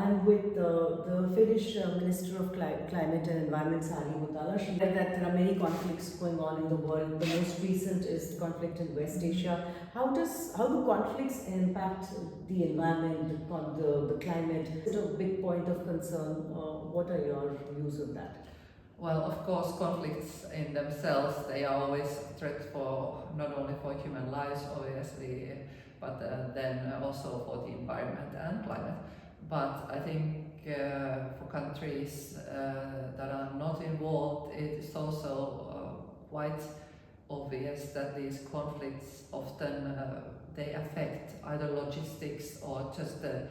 I'm with the Finnish Minister of Climate and Environment, Sari Mutala. She said that there are many conflicts going on in the world. The most recent is the conflict in West Asia. How do conflicts impact the environment, the climate? Is it a big point of concern? What are your views on that? Well, of course, conflicts in themselves, they are always a threat for not only for human lives, obviously, but then also for the environment and climate. But I think for countries that are not involved, it is also quite obvious that these conflicts often they affect either logistics or just the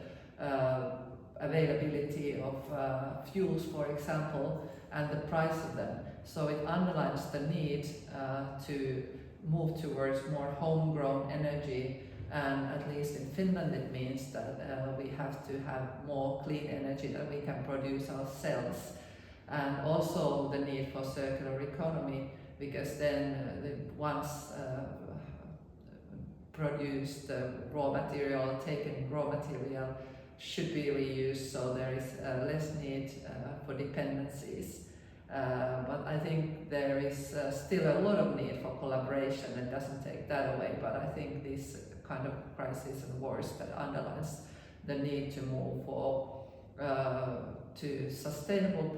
availability of fuels, for example, and the price of them. So it underlines the need to move towards more homegrown energy, and at least in Finland it means that we have to have more clean energy that we can produce ourselves, and also the need for circular economy, because then once produced raw material, taken raw material should be reused, so there is less need for dependencies. But I think there is still a lot of need for collaboration. It doesn't take that away, but I think this kind of crisis and wars that underlines the need to move to sustainable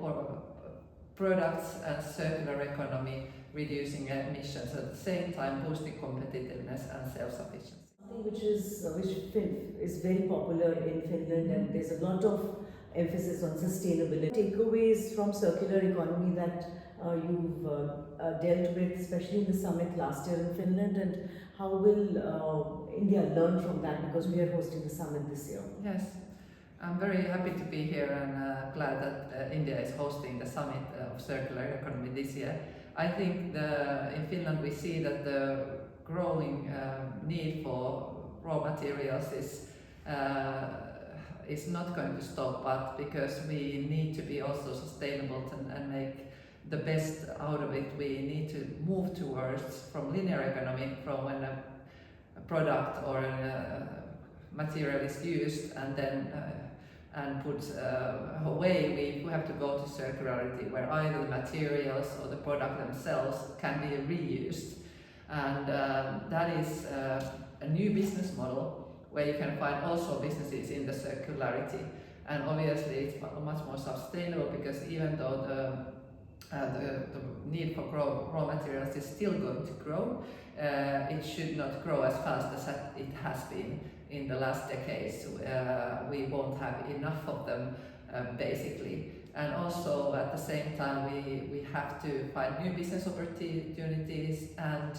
products and circular economy, reducing emissions at the same time boosting competitiveness and self-sufficiency. Something which is very popular in Finland, and there's a lot of emphasis on sustainability. Takeaways from circular economy that you've dealt with, especially in the summit last year in Finland, and how will India learn from that, because we are hosting the summit this year? Yes, I'm very happy to be here and glad that India is hosting the summit of circular economy this year. I think in Finland we see that the growing need for raw materials is not going to stop, but because we need to be also sustainable and make the best out of it, we need to move towards from linear economy, from when a product or a material is used and then and put away, we have to go to circularity, where either the materials or the product themselves can be reused. And that is a new business model where you can find also businesses in the circularity. And obviously it's much more sustainable, because even though the need for raw materials is still going to grow, it should not grow as fast as it has been in the last decades. We won't have enough of them, basically. And also at the same time we have to find new business opportunities and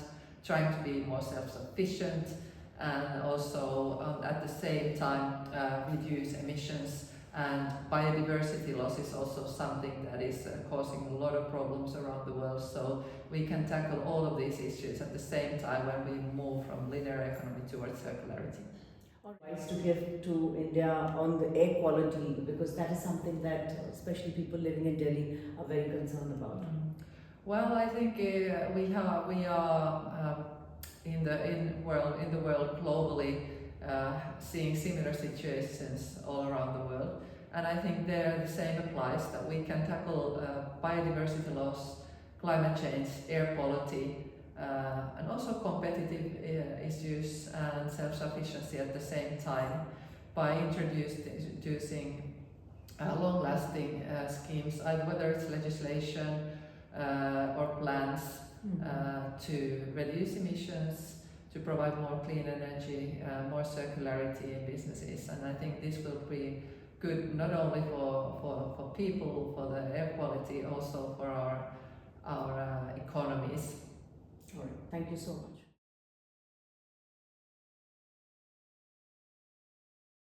trying to be more self-sufficient, and also at the same time reduce emissions. And biodiversity loss is also something that is causing a lot of problems around the world, so we can tackle all of these issues at the same time when we move from linear economy towards circularity. Advice to give to India on the air quality, because that is something that especially people living in Delhi are very concerned about. Well, I think we are in the world globally seeing similar situations all around the world, and I think there the same applies, that we can tackle biodiversity loss, climate change, air quality, and also competitive issues and self-sufficiency at the same time by introducing long-lasting schemes, either whether it's legislation or plans to reduce emissions, to provide more clean energy, more circularity in businesses. And I think this will be good not only for people, for the air quality, also for our economies. All right. Thank you so much.